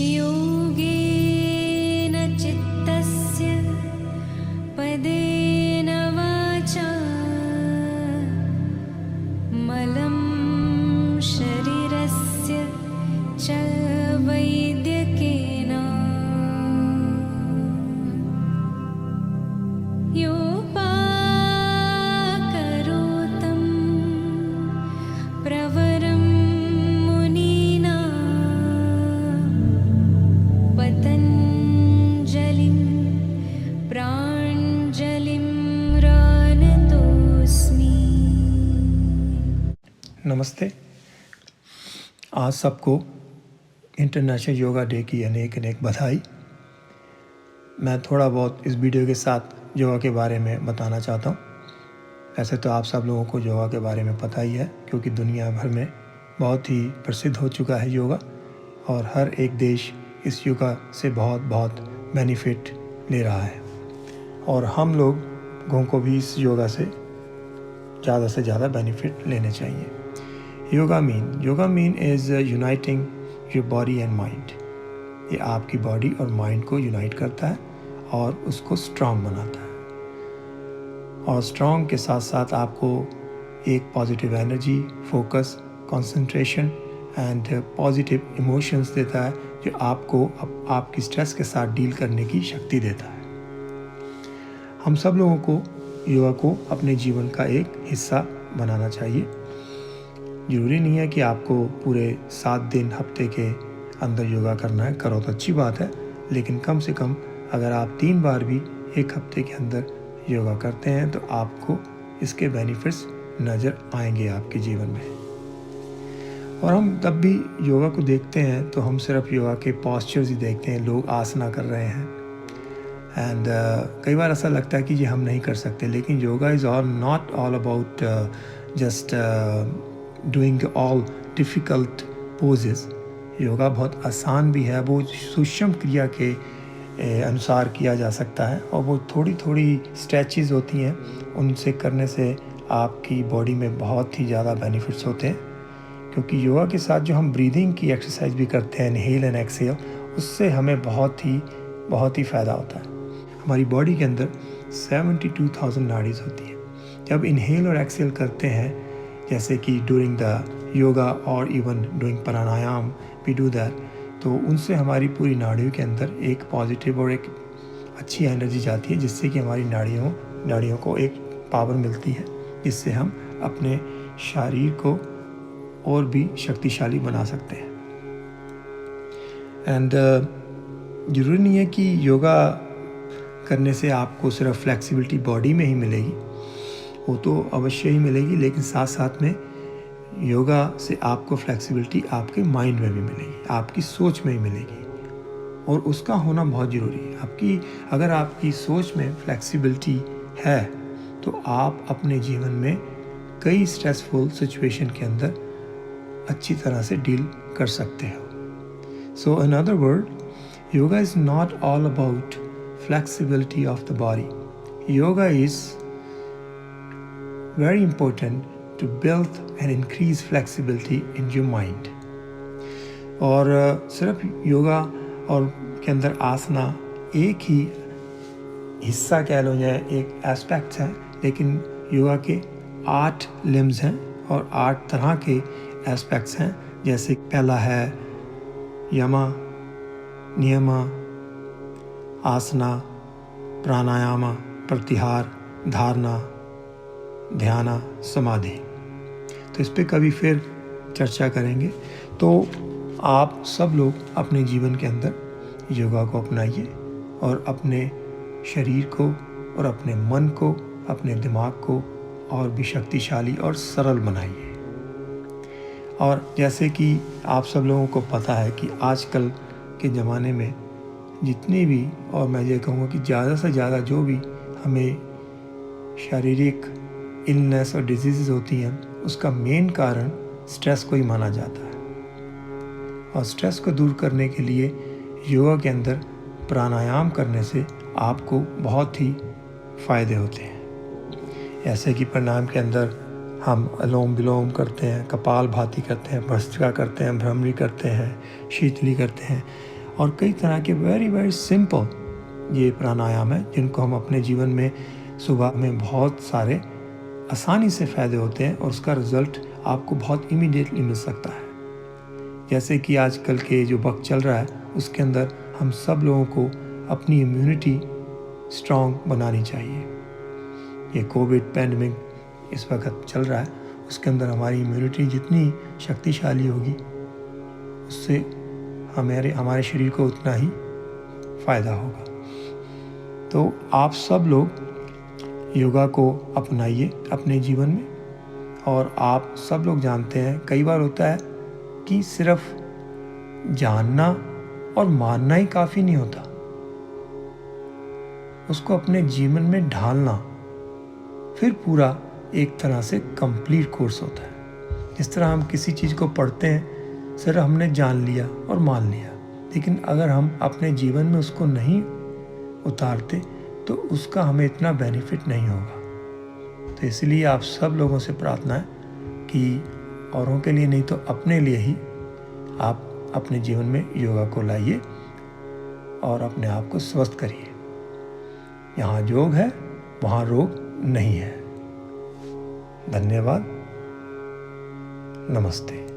योगेन चित्तस्य पदेन वाचा मलं शरीरस्य च वैद्यकेन योपाकरोतं प्रवरं मुनीना पतञ्जलिं प्राञ्जलिं रानतोऽस्मि। नमस्ते। आज सबको इंटरनेशनल योगा डे की अनेक अनेक बधाई। मैं थोड़ा बहुत इस वीडियो के साथ योगा के बारे में बताना चाहता हूँ। ऐसे तो आप सब लोगों को योगा के बारे में पता ही है, क्योंकि दुनिया भर में बहुत ही प्रसिद्ध हो चुका है योगा, और हर एक देश इस योगा से बहुत बेनिफिट ले रहा है, और हम लोगों को भी इस योगा से ज़्यादा बेनिफिट लेने चाहिए। Yoga mean is uniting your body and mind. ये आपकी बॉडी और माइंड को यूनाइट करता है और उसको स्ट्रॉन्ग बनाता है, और स्ट्रॉन्ग के साथ साथ आपको एक positive energy, focus, concentration and positive emotions देता है, जो आपको आपकी स्ट्रेस के साथ डील करने की शक्ति देता है। हम सब लोगों को योगा को अपने जीवन का एक हिस्सा बनाना चाहिए। ज़रूरी नहीं है कि आपको पूरे 7 दिन हफ्ते के अंदर योगा करना है, करो तो अच्छी बात है, लेकिन कम से कम अगर आप 3 बार भी एक हफ्ते के अंदर योगा करते हैं तो आपको इसके बेनिफिट्स नज़र आएंगे आपके जीवन में। और हम तब भी योगा को देखते हैं तो हम सिर्फ योगा के पॉस्चर्स ही देखते हैं, लोग आसना कर रहे हैं, एंड कई बार ऐसा लगता है कि ये हम नहीं कर सकते। लेकिन yoga is not all about just doing all difficult poses. Yoga बहुत आसान भी है, वो सूक्ष्म क्रिया के अनुसार किया जा सकता है, और वो थोड़ी स्ट्रेचेस होती हैं, उनसे करने से आपकी बॉडी में बहुत ही ज़्यादा बेनिफिट्स होते हैं। क्योंकि योगा के साथ जो हम ब्रीदिंग की एक्सरसाइज भी करते हैं, इनहेल एंड एक्सहेल, उससे हमें बहुत ही फ़ायदा होता है। हमारी बॉडी के अंदर 72,000 नाड़ीज़ होती हैं। जब इनहेल और एक्सहेल करते हैं, जैसे कि ड्यूरिंग द योगा और even doing pranayama we do that, तो उनसे हमारी पूरी नाड़ियों के अंदर एक पॉजिटिव और एक अच्छी एनर्जी जाती है, जिससे कि हमारी नाड़ियों को एक पावर मिलती है, जिससे हम अपने शरीर को और भी शक्तिशाली बना सकते हैं। एंड ज़रूरी नहीं है कि योगा करने से आपको सिर्फ फ्लेक्सिबिलिटी बॉडी में ही मिलेगी, वो तो अवश्य ही मिलेगी, लेकिन साथ में योगा से आपको फ्लेक्सिबिलिटी आपके माइंड में भी मिलेगी, आपकी सोच में ही मिलेगी, और उसका होना बहुत ज़रूरी है। अगर आपकी सोच में फ्लेक्सिबिलिटी है तो आप अपने जीवन में कई स्ट्रेसफुल सिचुएशन के अंदर अच्छी तरह से डील कर सकते हो। So in other word, yoga is not all about flexibility of the body. Yoga is very important to build and increase flexibility in your mind. और सिर्फ योगा और के अंदर आसना एक ही हिस्सा कह लो या एक एस्पेक्ट है, लेकिन योगा के 8 लिम्स हैं और 8 तरह के एस्पेक्ट्स हैं। जैसे पहला है यमा, नियमा, आसना, प्राणायामा, प्रत्याहार, धारणा, ध्यान, समाधि। तो इस पे कभी फिर चर्चा करेंगे। तो आप सब लोग अपने जीवन के अंदर योगा को अपनाइए, और अपने शरीर को और अपने मन को, अपने दिमाग को और भी शक्तिशाली और सरल बनाइए। और जैसे कि आप सब लोगों को पता है कि आजकल के ज़माने में जितने भी, और मैं ये कहूँगा कि ज़्यादा से ज़्यादा जो भी हमें शारीरिक इलनेस और डिजीज़ होती हैं, उसका मेन कारण स्ट्रेस को ही माना जाता है। और स्ट्रेस को दूर करने के लिए योगा के अंदर प्राणायाम करने से आपको बहुत ही फ़ायदे होते हैं। ऐसे कि प्राणायाम के अंदर हम अनुलोम विलोम करते हैं, कपाल भाती करते हैं, भस्त्रिका करते हैं, भ्रमरी करते हैं, शीतली करते हैं, और कई तरह के वेरी वेरी सिंपल ये प्राणायाम है जिनको हम अपने जीवन में सुबह में बहुत सारे आसानी से फ़ायदे होते हैं और उसका रिज़ल्ट आपको बहुत इमीडिएटली मिल सकता है। जैसे कि आजकल के जो वक्त चल रहा है उसके अंदर हम सब लोगों को अपनी इम्यूनिटी स्ट्रॉन्ग बनानी चाहिए। ये कोविड पैंडेमिक इस वक्त चल रहा है, उसके अंदर हमारी इम्यूनिटी जितनी शक्तिशाली होगी उससे हमारे शरीर को उतना ही फ़ायदा होगा। तो आप सब लोग योगा को अपनाइए अपने जीवन में। और आप सब लोग जानते हैं कई बार होता है कि सिर्फ जानना और मानना ही काफ़ी नहीं होता, उसको अपने जीवन में ढालना फिर पूरा एक तरह से कंप्लीट कोर्स होता है। जिस तरह हम किसी चीज़ को पढ़ते हैं सिर्फ हमने जान लिया और मान लिया, लेकिन अगर हम अपने जीवन में उसको नहीं उतारते तो उसका हमें इतना बेनिफिट नहीं होगा। तो इसलिए आप सब लोगों से प्रार्थना है कि औरों के लिए नहीं तो अपने लिए ही आप अपने जीवन में योगा को लाइए और अपने आप को स्वस्थ करिए। यहाँ योग है, वहाँ रोग नहीं है। धन्यवाद। नमस्ते।